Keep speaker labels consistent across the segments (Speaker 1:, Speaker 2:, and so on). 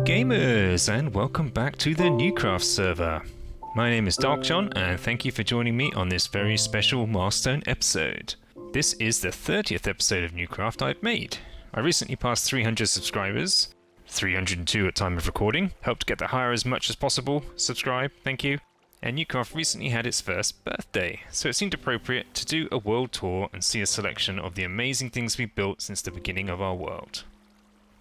Speaker 1: gamers, and welcome back to the NeueCraft server. My name is DarkJohn, and thank you for joining me on this very special milestone episode. This is the 30th episode of NeueCraft I've made. I recently passed 300 subscribers, 302 at time of recording, helped get that higher as much as possible, subscribe, thank you. And NeueCraft recently had its first birthday, so it seemed appropriate to do a world tour and see a selection of the amazing things we've built since the beginning of our world.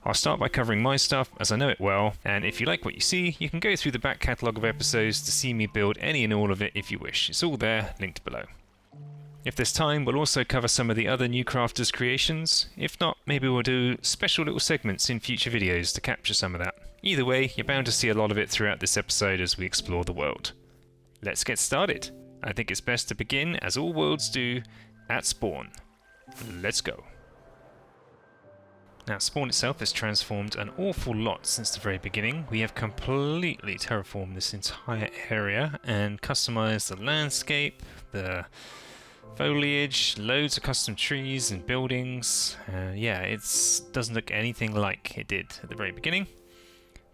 Speaker 1: I'll start by covering my stuff as I know it well, and if you like what you see, you can go through the back catalogue of episodes to see me build any and all of it if you wish. It's all there, linked below. If there's time, we'll also cover some of the other NeueCrafters' creations. If not, maybe we'll do special little segments in future videos to capture some of that. Either way, you're bound to see a lot of it throughout this episode as we explore the world. Let's get started. I think it's best to begin, as all worlds do, at spawn. Let's go. Now, Spawn itself has transformed an awful lot since the very beginning. We have completely terraformed this entire area and customized the landscape, the foliage, loads of custom trees and buildings. Yeah, it doesn't look anything like it did at the very beginning.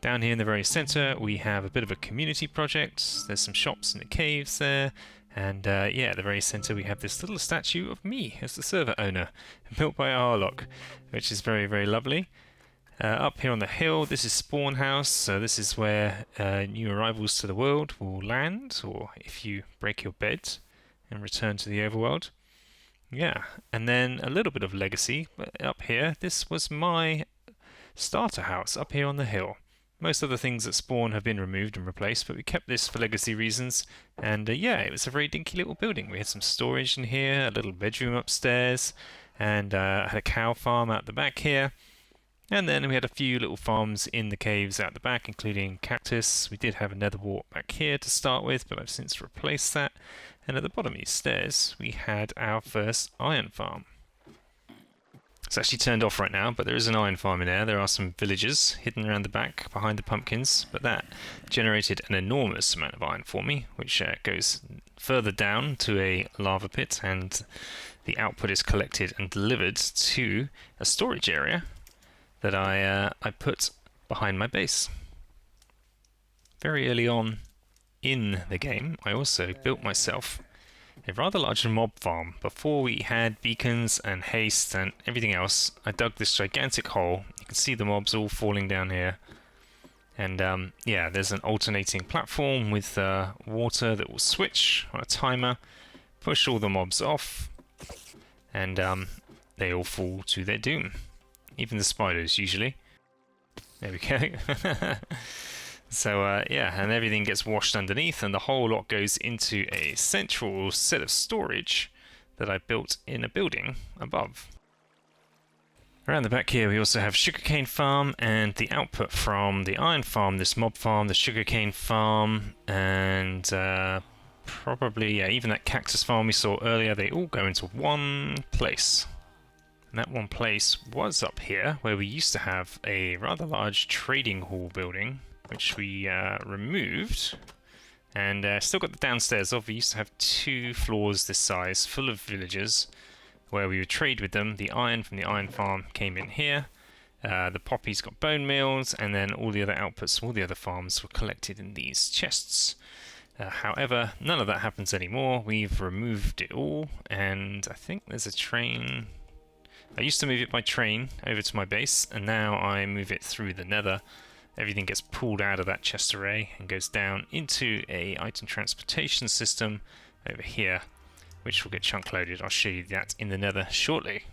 Speaker 1: Down here in the very center, we have a bit of a community project. There's some shops in the caves there. And yeah, at the very center we have this little statue of me as the server owner, built by Arlock, which is very, very lovely. Up here on the hill, this is Spawn House, so this is where new arrivals to the world will land, or if you break your bed and return to the overworld. Yeah, and then a little bit of legacy up here. This was my starter house up here on the hill. Most of the things at Spawn have been removed and replaced, but we kept this for legacy reasons. And yeah, it was a very dinky little building. We had some storage in here, a little bedroom upstairs, and I had a cow farm out the back here. And then we had a few little farms in the caves out the back, including cactus. We did have a nether wart back here to start with, but I've since replaced that. And at the bottom of these stairs, we had our first iron farm. It's actually turned off right now, but there is an iron farm in there. There are some villagers hidden around the back behind the pumpkins, but that generated an enormous amount of iron for me, which goes further down to a lava pit, and the output is collected and delivered to a storage area that I put behind my base. Very early on in the game, I also built myself a rather large mob farm. Before we had beacons and haste and everything else, I dug this gigantic hole. You can see the mobs all falling down here. And yeah, there's an alternating platform with water that will switch on a timer, push all the mobs off, and they all fall to their doom. Even the spiders, usually. There we go. So yeah, and everything gets washed underneath, and the whole lot goes into a central set of storage that I built in a building above. Around the back here we also have sugarcane farm, and the output from the iron farm, this mob farm, the sugarcane farm, and probably yeah, even that cactus farm we saw earlier, they all go into one place. And that one place was up here, where we used to have a rather large trading hall building, which we removed, and still got the downstairs of. We used to have 2 floors this size, full of villagers, where we would trade with them. The iron from the iron farm came in here, the poppies got bone meals, and then all the other outputs, all the other farms were collected in these chests. However, none of that happens anymore. We've removed it all, and I think there's a train. I used to move it by train over to my base, and now I move it through the Nether. Everything gets pulled out of that chest array and goes down into a item transportation system over here, which will get chunk loaded. I'll show you that in the Nether shortly.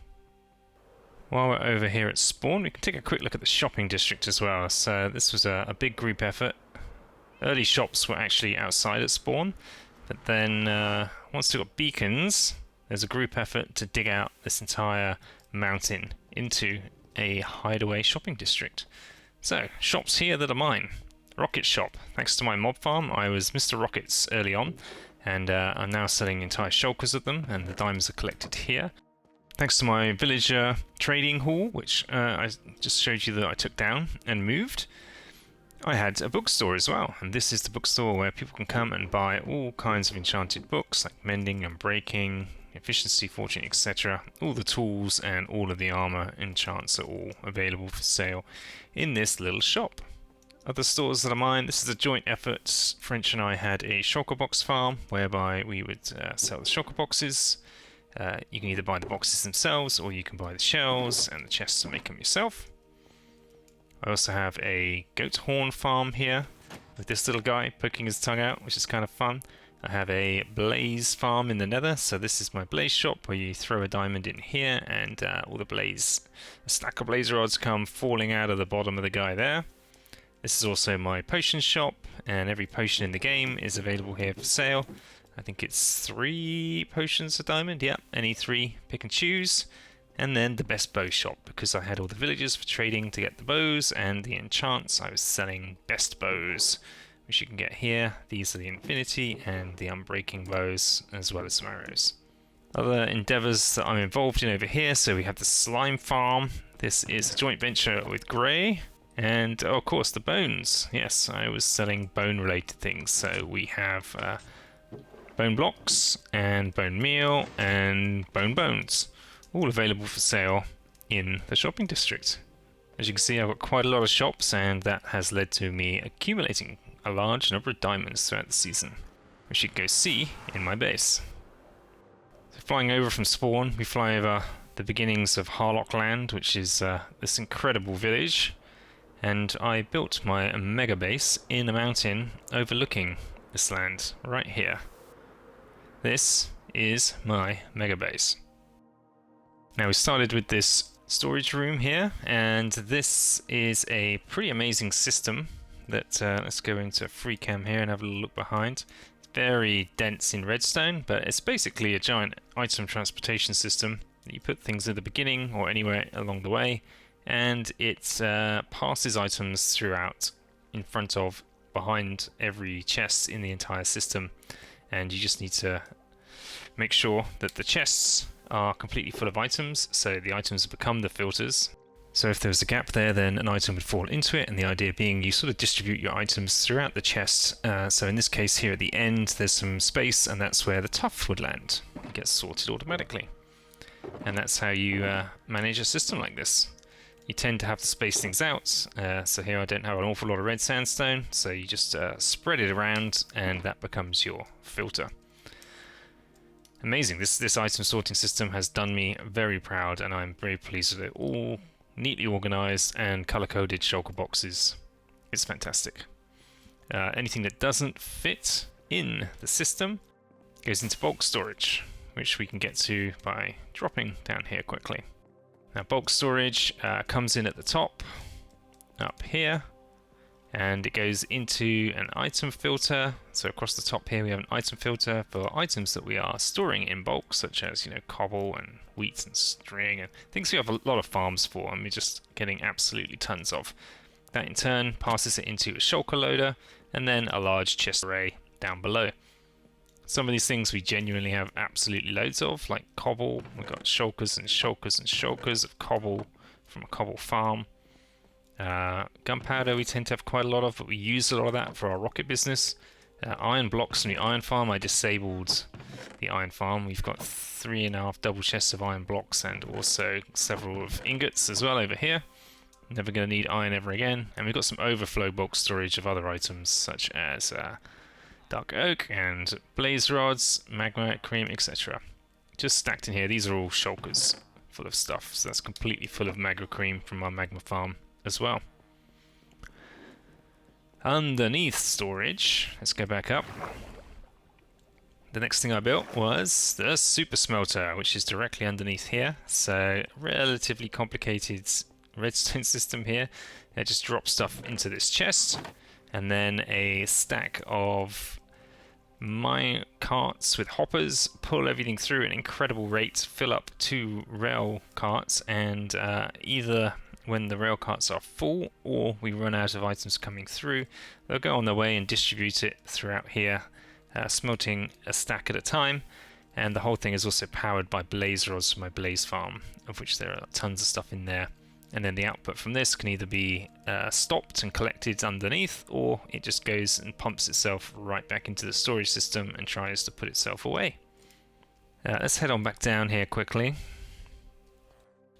Speaker 1: While we're over here at Spawn, we can take a quick look at the shopping district as well. So this was a big group effort. Early shops were actually outside at Spawn, but then once we got beacons, there's a group effort to dig out this entire mountain into a hideaway shopping district. So, shops here that are mine. Rocket shop. Thanks to my mob farm, I was Mr. Rockets early on, and I'm now selling entire shulkers of them, and the diamonds are collected here. Thanks to my villager trading hall, which I just showed you that I took down and moved, I had a bookstore as well, and this is the bookstore where people can come and buy all kinds of enchanted books, like mending and breaking, efficiency, fortune, etc. All the tools and all of the armor enchants are all available for sale in this little shop. Other stores that are mine, this is a joint effort. French and I had a shulker box farm whereby we would sell the shulker boxes. You can either buy the boxes themselves or you can buy the shells and the chests and make them yourself. I also have a goat horn farm here with this little guy poking his tongue out, which is kind of fun. I have a blaze farm in the Nether, so this is my blaze shop where you throw a diamond in here and all a stack of blaze rods come falling out of the bottom of the guy there. This is also my potion shop, and every potion in the game is available here for sale. I think it's 3 potions a diamond, yeah, any 3, pick and choose. And then the best bow shop, because I had all the villagers for trading to get the bows and the enchants. I was selling best bows, which you can get here. These are the infinity and the unbreaking bows, as well as some arrows. Other endeavours that I'm involved in over here, so we have the slime farm. This is a joint venture with Grey. And oh, of course the bones. Yes, I was selling bone related things. So we have bone blocks and bone meal and bone bones, all available for sale in the shopping district. As you can see, I've got quite a lot of shops, and that has led to me accumulating a large number of diamonds throughout the season, which you can go see in my base. So flying over from spawn, we fly over the beginnings of Harlock Land, which is this incredible village. And I built my mega base in a mountain overlooking this land right here. This is my mega base. Now we started with this storage room here, and this is a pretty amazing system that let's go into free cam here and have a look behind. It's very dense in redstone, but it's basically a giant item transportation system that you put things at the beginning or anywhere along the way, and it passes items throughout, in front of, behind every chest in the entire system, and you just need to make sure that the chests are completely full of items, so the items become the filters. So if there's a gap there, then an item would fall into it, and the idea being you sort of distribute your items throughout the chest. So in this case here at the end there's some space, and that's where the tuff would land. It gets sorted automatically. And that's how you manage a system like this. You tend to have to space things out, so here I don't have an awful lot of red sandstone, so you just spread it around and that becomes your filter. Amazing, this item sorting system has done me very proud, and I'm very pleased with it. All neatly organised and colour-coded shulker boxes. It's fantastic. Anything that doesn't fit in the system goes into bulk storage, which we can get to by dropping down here quickly. Now bulk storage comes in at the top, up here, and it goes into an item filter. So across the top here we have an item filter for items that we are storing in bulk, such as, you know, cobble and wheat and string and things we have a lot of farms for and we're just getting absolutely tons of. That in turn passes it into a shulker loader and then a large chest array down below. Some of these things we genuinely have absolutely loads of, like cobble. We've got shulkers and shulkers and shulkers of cobble from a cobble farm. Gunpowder we tend to have quite a lot of, but we use a lot of that for our rocket business. Iron blocks from the iron farm. I disabled the iron farm. We've got 3.5 double chests of iron blocks and also several of ingots as well over here. Never going to need iron ever again. And we've got some overflow bulk storage of other items such as dark oak and blaze rods, magma cream, etc. Just stacked in here. These are all shulkers full of stuff. So that's completely full of magma cream from our magma farm as well. Underneath storage, let's go back up. The next thing I built was the super smelter, which is directly underneath here. So relatively complicated redstone system here. It just drops stuff into this chest, and then a stack of mine carts with hoppers pull everything through at an incredible rate, fill up 2 rail carts, and either when the rail carts are full or we run out of items coming through, they'll go on their way and distribute it throughout here, smelting a stack at a time. And the whole thing is also powered by blaze rods from my blaze farm, of which there are tons of stuff in there. And then the output from this can either be stopped and collected underneath, or it just goes and pumps itself right back into the storage system and tries to put itself away. Let's head on back down here quickly.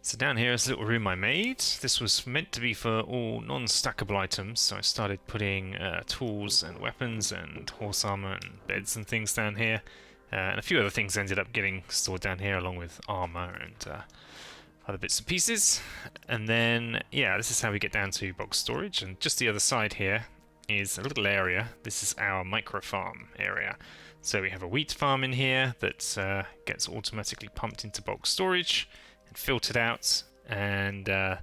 Speaker 1: So down here is a little room I made. This was meant to be for all non-stackable items, so I started putting tools and weapons and horse armor and beds and things down here. And a few other things ended up getting stored down here along with armor and other bits and pieces. And then, yeah, this is how we get down to box storage. And just the other side here is a little area. This is our micro farm area. So we have a wheat farm in here that gets automatically pumped into bulk storage and filtered out. And glow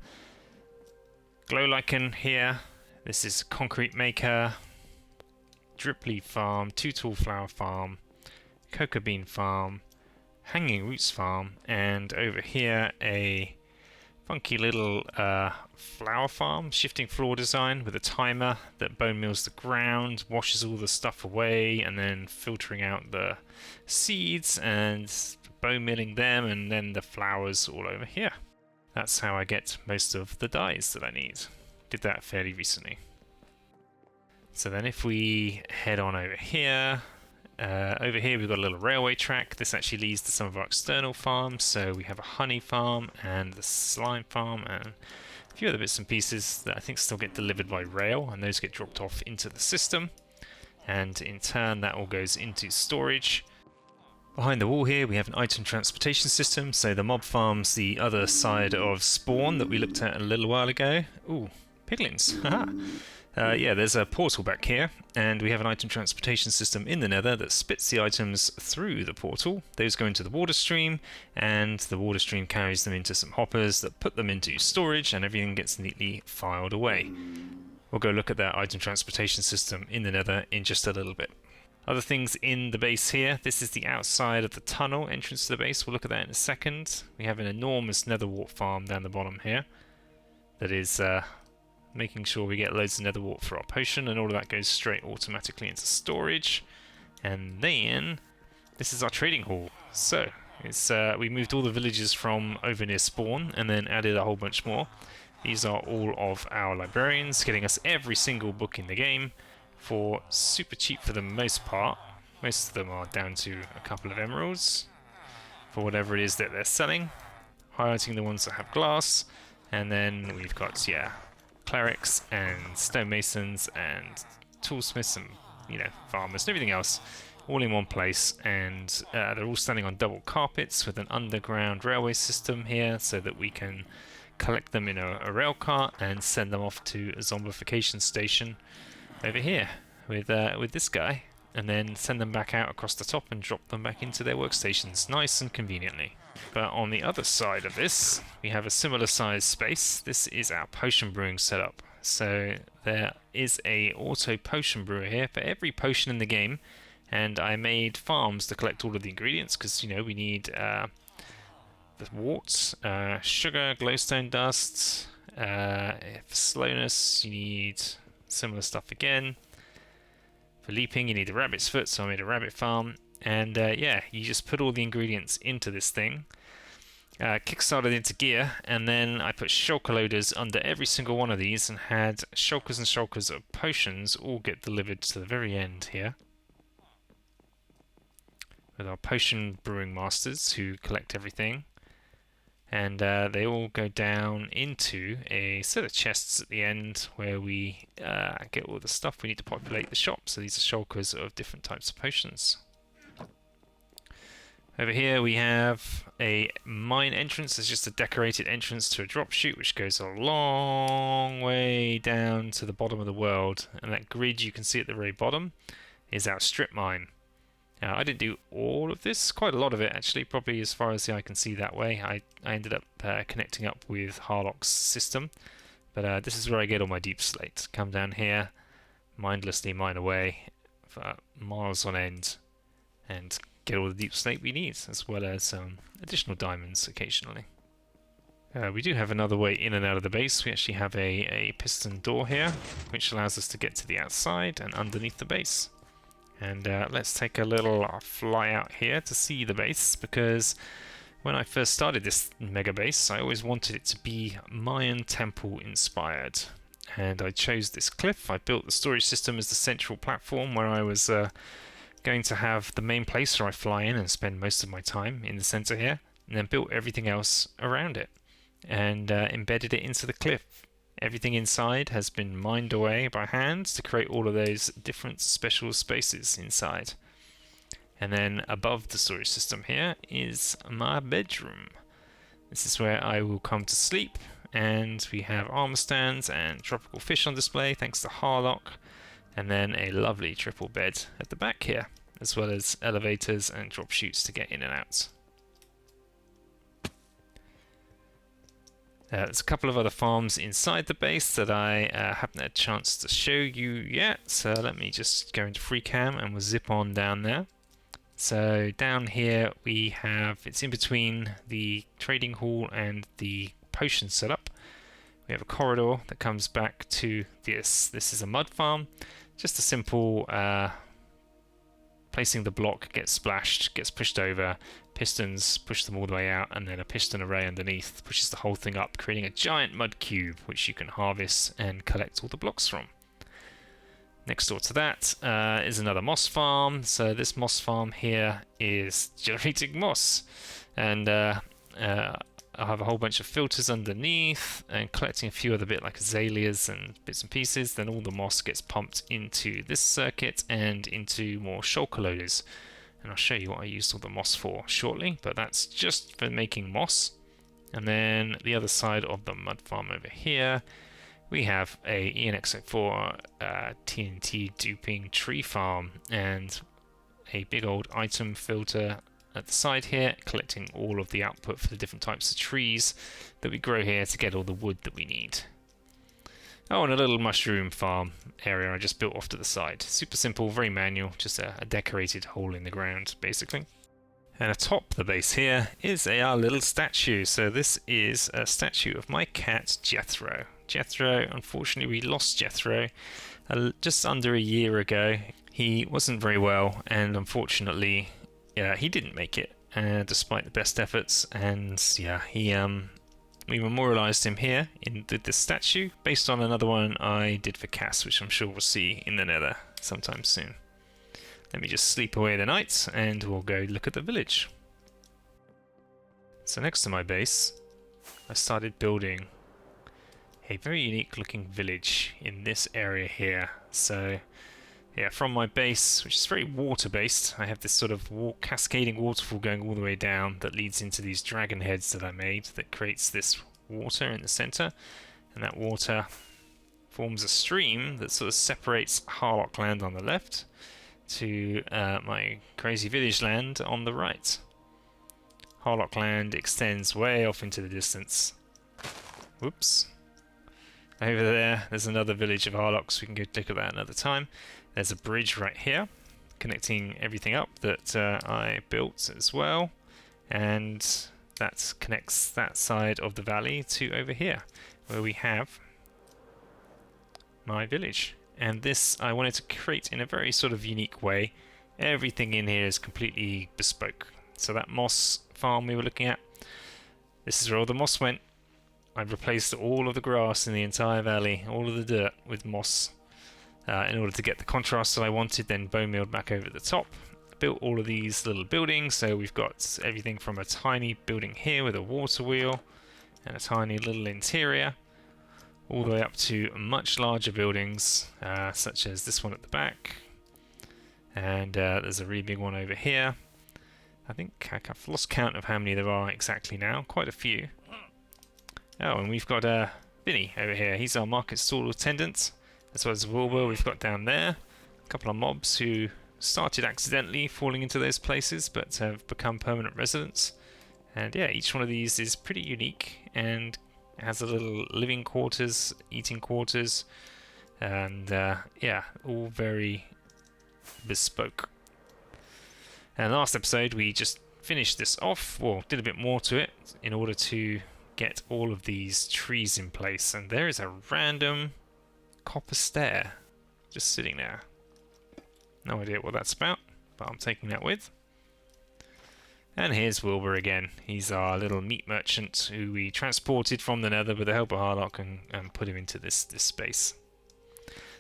Speaker 1: lichen here. This is a concrete maker, drip leaf farm, 2 tall flower farm, cocoa bean farm, hanging roots farm, and over here a funky little flower farm, shifting floor design with a timer that bone meals the ground, washes all the stuff away, and then filtering out the seeds and bone milling them, and then the flowers all over here. That's how I get most of the dyes that I need. Did that fairly recently. So then if we head on over here, we've got a little railway track. This actually leads to some of our external farms. So we have a honey farm and the slime farm and a few other bits and pieces that I think still get delivered by rail, and those get dropped off into the system. And in turn that all goes into storage. Behind the wall here we have an item transportation system, so the mob farm's the other side of spawn that we looked at a little while ago. Ooh, piglins, haha! Yeah, there's a portal back here, and we have an item transportation system in the Nether that spits the items through the portal. Those go into the water stream, and the water stream carries them into some hoppers that put them into storage, and everything gets neatly filed away. We'll go look at that item transportation system in the Nether in just a little bit. Other things in the base here, this is the outside of the tunnel entrance to the base. We'll look at that in a second. We have an enormous nether wart farm down the bottom here that is making sure we get loads of nether wart for our potion, and all of that goes straight automatically into storage. And then this is our trading hall. So it's we moved all the villagers from over near spawn and then added a whole bunch more. These are all of our librarians, getting us every single book in the game for super cheap for the most part. Most of them are down to a couple of emeralds for whatever it is that they're selling, highlighting the ones that have glass. And then we've got, yeah, clerics and stonemasons and toolsmiths and, you know, farmers and everything else all in one place. And they're all standing on double carpets with an underground railway system here so that we can collect them in a rail cart and send them off to a zombification station over here with this guy, and then send them back out across the top and drop them back into their workstations nice and conveniently. But on the other side of this, we have a similar sized space. This is our potion brewing setup. So there is a auto potion brewer here for every potion in the game, and I made farms to collect all of the ingredients because, you know, we need the warts, sugar, glowstone dust, for slowness you need similar stuff again. For leaping you need a rabbit's foot, so I made a rabbit farm. And yeah, you just put all the ingredients into this thing, kickstarted into gear, and then I put shulker loaders under every single one of these and had shulkers and shulkers of potions all get delivered to the very end here with our potion brewing masters who collect everything. And they all go down into a set of chests at the end where we get all the stuff we need to populate the shop. So these are shulkers of different types of potions. Over here we have a mine entrance. It's just a decorated entrance to a drop chute which goes a long way down to the bottom of the world. And that grid you can see at the very bottom is our strip mine. Now, I didn't do all of this, quite a lot of it actually, probably as far as the eye can see that way. I ended up connecting up with Harlock's system, but this is where I get all my deep slate. Come down here, mindlessly mine away for miles on end, and get all the deep slate we need, as well as additional diamonds occasionally. We do have another way in and out of the base. We actually have a piston door here, which allows us to get to the outside and underneath the base. And let's take a little fly out here to see the base, because when I first started this mega base, I always wanted it to be Mayan temple inspired. And I chose this cliff. I built the storage system as the central platform where I was going to have the main place where I fly in and spend most of my time in the center here, and then built everything else around it. and embedded it into the cliff. Everything inside has been mined away by hand to create all of those different special spaces inside. And then above the storage system here is my bedroom. This is where I will come to sleep, and we have armor stands and tropical fish on display thanks to Harlock, and then a lovely triple bed at the back here, as well as elevators and drop chutes to get in and out. There's a couple of other farms inside the base that I haven't had a chance to show you yet, so let me just go into free cam and we'll zip on down there. So down here we have, it's in between the trading hall and the potion setup. We have a corridor that comes back to this. This is a mud farm, just a simple placing the block, gets splashed, gets pushed over, pistons push them all the way out, and then a piston array underneath pushes the whole thing up, creating a giant mud cube which you can harvest and collect all the blocks from. Next door to that is another moss farm. So this moss farm here is generating moss, and I have a whole bunch of filters underneath and collecting a few other bit like azaleas and bits and pieces. Then all the moss gets pumped into this circuit and into more shulker loaders, and I'll show you what I used all the moss for shortly, but that's just for making moss. And then the other side of the mud farm over here, we have a ENX04 TNT duping tree farm and a big old item filter at the side here, collecting all of the output for the different types of trees that we grow here to get all the wood that we need. Oh, and a little mushroom farm area I just built off to the side. Super simple, very manual, just a decorated hole in the ground, basically. And atop the base here is our little statue. So this is a statue of my cat Jethro. Jethro, unfortunately we lost Jethro just under a year ago. He wasn't very well, and unfortunately he didn't make it despite the best efforts. And yeah, we memorialized him here in this statue based on another one I did for Cass, which I'm sure we'll see in the Nether sometime soon. Let me just sleep away the night and we'll go look at the village. So next to my base, I started building a very unique looking village in this area here. So yeah, from my base, which is very water based, I have this sort of cascading waterfall going all the way down that leads into these dragon heads that I made that creates this water in the center, and that water forms a stream that sort of separates Harlock land on the left to my crazy village land on the right. Harlock land extends way off into the distance. Whoops. Over there's another village of Harlocks. We can go look at that another time. There's a bridge right here connecting everything up that I built as well, and that connects that side of the valley to over here where we have my village. And this I wanted to create in a very sort of unique way. Everything in here is completely bespoke. So that moss farm we were looking at, this is where all the moss went. I've replaced all of the grass in the entire valley, all of the dirt, with moss in order to get the contrast that I wanted, then bone mealed back over the top. Built all of these little buildings, so we've got everything from a tiny building here with a water wheel and a tiny little interior, all the way up to much larger buildings, such as this one at the back, and there's a really big one over here. I think I've lost count of how many there are exactly now, quite a few. Oh, and we've got Vinny over here. He's our market stall attendant, as well as Wilbur we've got down there. A couple of mobs who started accidentally falling into those places, but have become permanent residents. And yeah, each one of these is pretty unique and has a little living quarters, eating quarters, and yeah, all very bespoke. And last episode we just finished this off, well, did a bit more to it in order to get all of these trees in place, and there is a random copper stair just sitting there. No idea what that's about, but I'm taking that with. And here's Wilbur again. He's our little meat merchant who we transported from the Nether with the help of Harlock and put him into this space.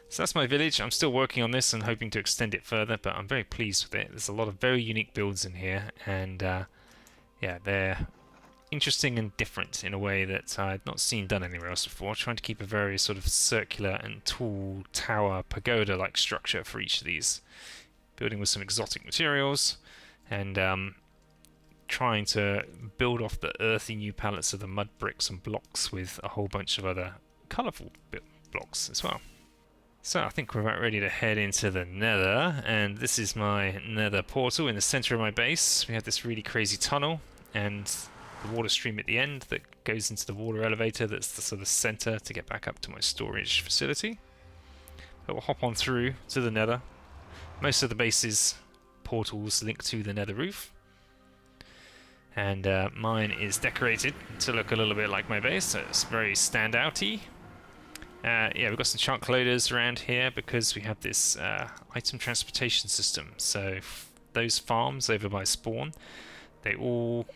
Speaker 1: So that's my village. I'm still working on this and hoping to extend it further, but I'm very pleased with it. There's a lot of very unique builds in here, and yeah, they're interesting and different in a way that I'd not seen done anywhere else before, trying to keep a very sort of circular and tall tower pagoda-like structure for each of these. Building with some exotic materials, and trying to build off the earthy new palettes of the mud bricks and blocks with a whole bunch of other colourful blocks as well. So I think we're about ready to head into the Nether, and this is my Nether portal in the centre of my base. We have this really crazy tunnel and the water stream at the end that goes into the water elevator that's the sort of centre to get back up to my storage facility. But we'll hop on through to the Nether. Most of the base's portals link to the Nether roof. And mine is decorated to look a little bit like my base, so it's very standouty. Yeah, we've got some chunk loaders around here because we have this item transportation system. So those farms over by spawn, they all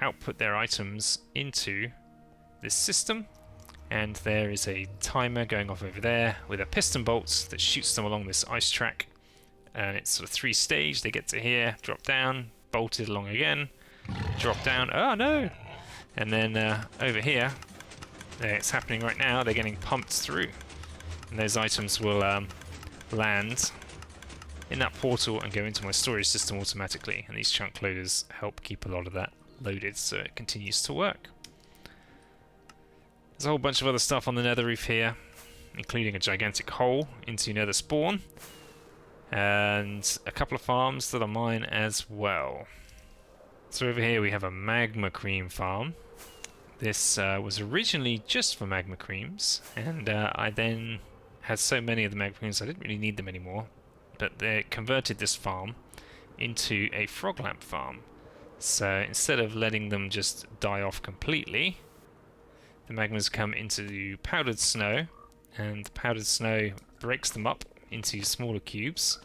Speaker 1: output their items into this system. And there is a timer going off over there with a piston bolt that shoots them along this ice track. And it's sort of 3-stage. They get to here, drop down, bolted along again. Drop down. Oh no! And then over here, it's happening right now. They're getting pumped through, and those items will land in that portal and go into my storage system automatically. And these chunk loaders help keep a lot of that loaded, so it continues to work. There's a whole bunch of other stuff on the Nether roof here, including a gigantic hole into Nether spawn, and a couple of farms that are mine as well. So over here we have a magma cream farm. This was originally just for magma creams, and I then had so many of the magma creams I didn't really need them anymore, but they converted this farm into a frog lamp farm. So instead of letting them just die off completely, the magmas come into powdered snow, and the powdered snow breaks them up into smaller cubes.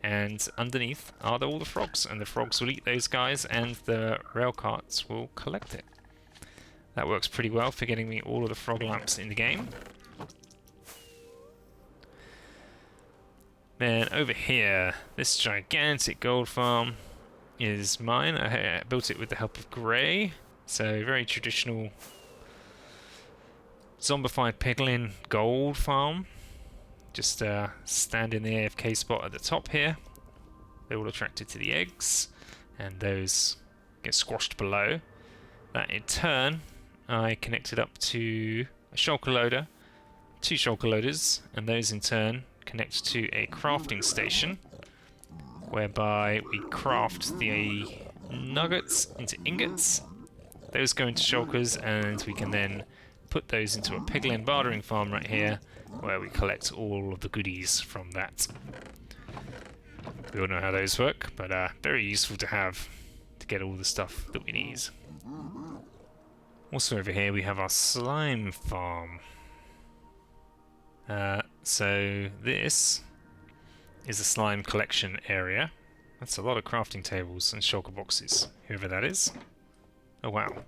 Speaker 1: And underneath are all the frogs, and the frogs will eat those guys, and the rail carts will collect it. That works pretty well for getting me all of the frog lamps in the game. Then over here, this gigantic gold farm is mine. I built it with the help of Grey, so very traditional zombified piglin gold farm. Just stand in the AFK spot at the top here. They're all attracted to the eggs, and those get squashed below. That in turn, I connected up to a shulker loader, 2 shulker loaders, and those in turn connect to a crafting station, whereby we craft the nuggets into ingots. Those go into shulkers, and we can then put those into a piglin bartering farm right here, where we collect all of the goodies from that. We all know how those work, but very useful to have to get all the stuff that we need. Also over here we have our slime farm. So this is a slime collection area. That's a lot of crafting tables and shulker boxes, whoever that is. Oh wow.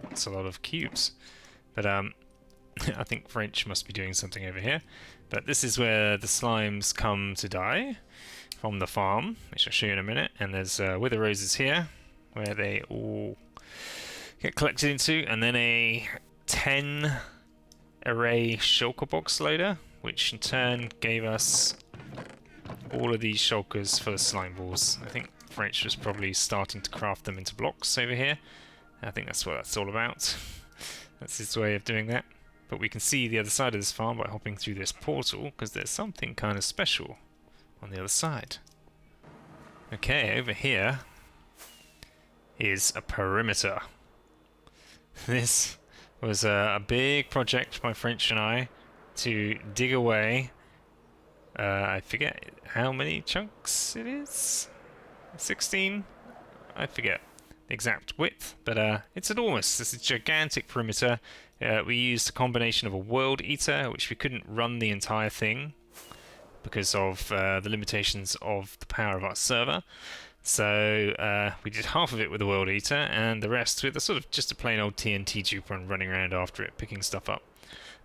Speaker 1: That's a lot of cubes. But I think French must be doing something over here. But this is where the slimes come to die from the farm, which I'll show you in a minute. And there's wither roses here, where they all get collected into, and then a 10 array shulker box loader, which in turn gave us all of these shulkers for the slime balls. I think French was probably starting to craft them into blocks over here. I think that's what that's all about. That's his way of doing that. But we can see the other side of this farm by hopping through this portal, because there's something kind of special on the other side. Okay, over here is a perimeter. This was a big project by French and I to dig away. I forget how many chunks it is. 16? I forget the exact width, but it's enormous. This is a gigantic perimeter. We used a combination of a world eater, which we couldn't run the entire thing because of the limitations of the power of our server. So we did half of it with the world eater, and the rest with a sort of just a plain old TNT duper and running around after it, picking stuff up.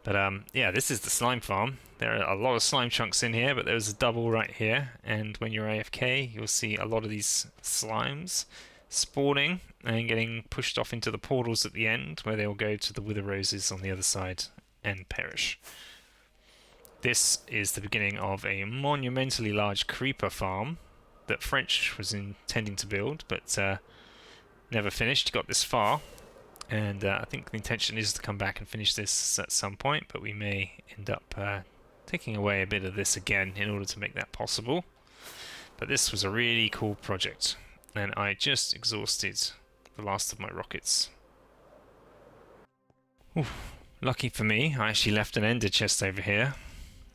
Speaker 1: But yeah, this is the slime farm. There are a lot of slime chunks in here, but there's a double right here, and when you're AFK, you'll see a lot of these slimes spawning and getting pushed off into the portals at the end, where they'll go to the wither roses on the other side and perish. This is the beginning of a monumentally large creeper farm that French was intending to build, but never finished. Got this far, and I think the intention is to come back and finish this at some point, but we may end up taking away a bit of this again in order to make that possible. But this was a really cool project, and I just exhausted the last of my rockets. Ooh, lucky for me, I actually left an ender chest over here.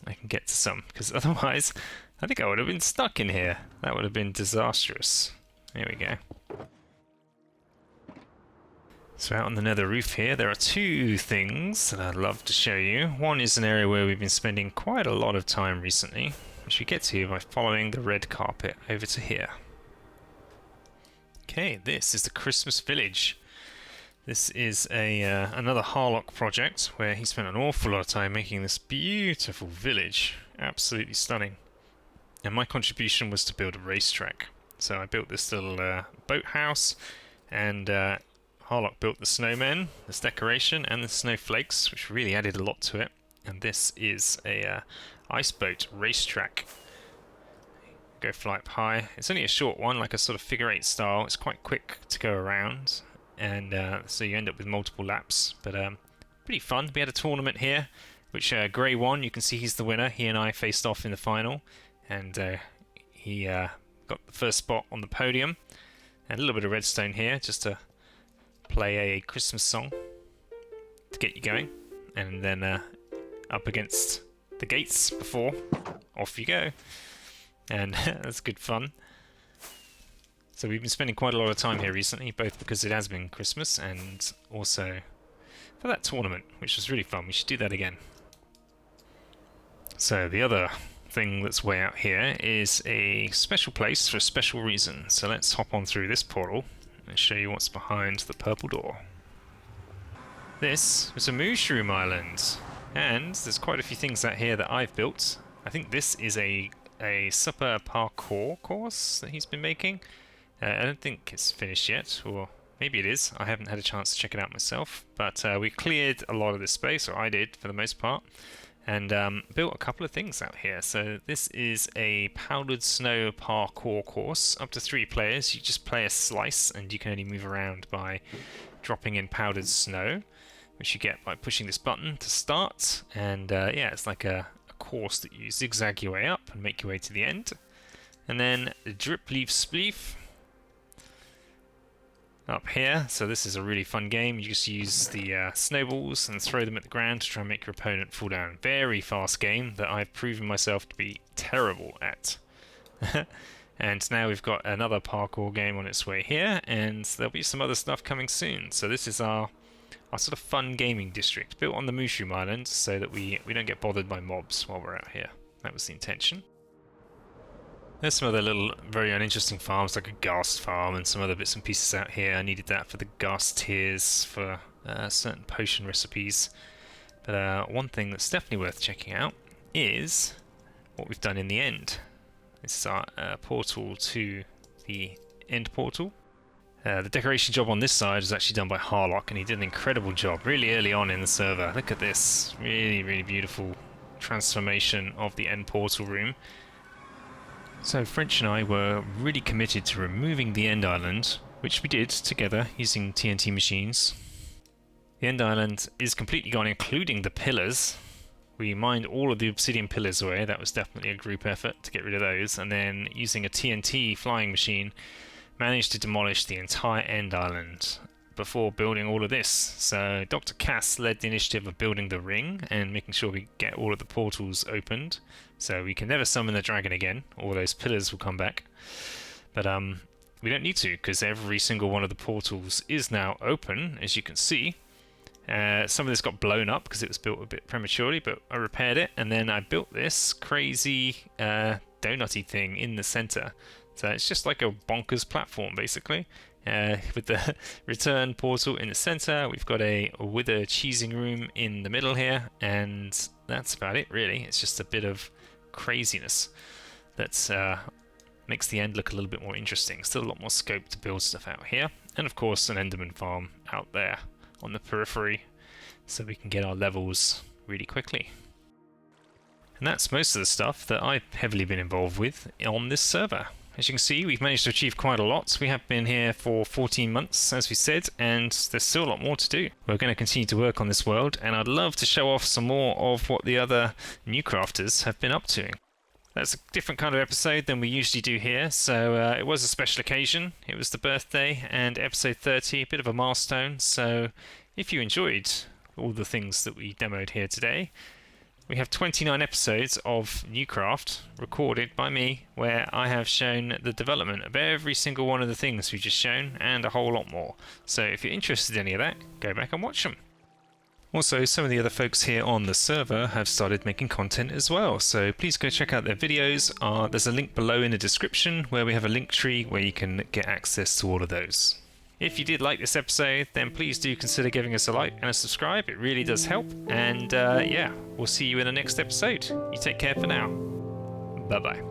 Speaker 1: I can get to some, because otherwise I think I would have been stuck in here. That would have been disastrous. There we go. So out on the nether roof here, there are two things that I'd love to show you. One is an area where we've been spending quite a lot of time recently, which we get to by following the red carpet over to here. Okay, this is the Christmas Village. This is another Harlock project where he spent an awful lot of time making this beautiful village. Absolutely stunning. And my contribution was to build a racetrack. So I built this little boathouse, and Harlock built the snowmen, this decoration, and the snowflakes, which really added a lot to it. And this is a ice boat racetrack. Go fly up high. It's only a short one, like a sort of figure eight style. It's quite quick to go around, and so you end up with multiple laps. But pretty fun. We had a tournament here, which Gray won. You can see he's the winner. He and I faced off in the final, and he got the first spot on the podium. And a little bit of redstone here, just to play a Christmas song to get you going, and then up against the gates before, off you go, and that's good fun. So we've been spending quite a lot of time here recently, both because it has been Christmas and also for that tournament, which was really fun. We should do that again. So the other thing that's way out here is a special place for a special reason. So let's hop on through this portal and show you what's behind the purple door. This is a mushroom island, and there's quite a few things out here that I've built. I think this is a supper parkour course that he's been making. I don't think it's finished yet, or maybe it is. I haven't had a chance to check it out myself, but we cleared a lot of this space, or I did for the most part, and built a couple of things out here. So this is a powdered snow parkour course. Up to 3 players. You just play a slice, and you can only move around by dropping in powdered snow, which you get by pushing this button to start. And yeah, it's like a course that you zigzag your way up and make your way to the end. And then drip leaf spleef up here. So this is a really fun game. You just use the snowballs and throw them at the ground to try and make your opponent fall down. Very fast game that I've proven myself to be terrible at. And now we've got another parkour game on its way here, and there'll be some other stuff coming soon. So this is our sort of fun gaming district, built on the Mushroom Island so that we don't get bothered by mobs while we're out here. That was the intention. There's some other little very uninteresting farms, like a ghast farm and some other bits and pieces out here. I needed that for the ghast tears for certain potion recipes. But one thing that's definitely worth checking out is what we've done in the end. This is our portal to the end portal. The decoration job on this side was actually done by Harlock, and he did an incredible job really early on in the server. Look at this, really, really beautiful transformation of the end portal room. So French and I were really committed to removing the end island, which we did together using TNT machines. The end island is completely gone, including the pillars. We mined all of the obsidian pillars away. That was definitely a group effort to get rid of those, and then using a TNT flying machine managed to demolish the entire end island before building all of this. So Dr. Cass led the initiative of building the ring and making sure we get all of the portals opened, so we can never summon the dragon again. All those pillars will come back, but we don't need to, because every single one of the portals is now open, as you can see. Some of this got blown up because it was built a bit prematurely, but I repaired it, and then I built this crazy donutty thing in the center. So it's just like a bonkers platform, basically. With the return portal in the center, we've got a wither cheesing room in the middle here, and that's about it, really. It's just a bit of craziness that's Makes the end look a little bit more interesting. Still a lot more scope to build stuff out here. And of course an Enderman farm out there on the periphery, so we can get our levels really quickly. And that's most of the stuff that I've heavily been involved with on this server. As you can see, we've managed to achieve quite a lot. We have been here for 14 months, as we said, and there's still a lot more to do. We're going to continue to work on this world, and I'd love to show off some more of what the other NeueCrafters have been up to. That's a different kind of episode than we usually do here, so it was a special occasion. It was the birthday, and episode 30, a bit of a milestone, so if you enjoyed all the things that we demoed here today, we have 29 episodes of NeueCraft recorded by me, where I have shown the development of every single one of the things we've just shown, and a whole lot more. So if you're interested in any of that, go back and watch them. Also, some of the other folks here on the server have started making content as well, so please go check out their videos. There's a link below in the description where we have a link tree where you can get access to all of those. If you did like this episode, then please do consider giving us a like and a subscribe. It really does help. And yeah, we'll see you in the next episode. You take care for now. Bye-bye.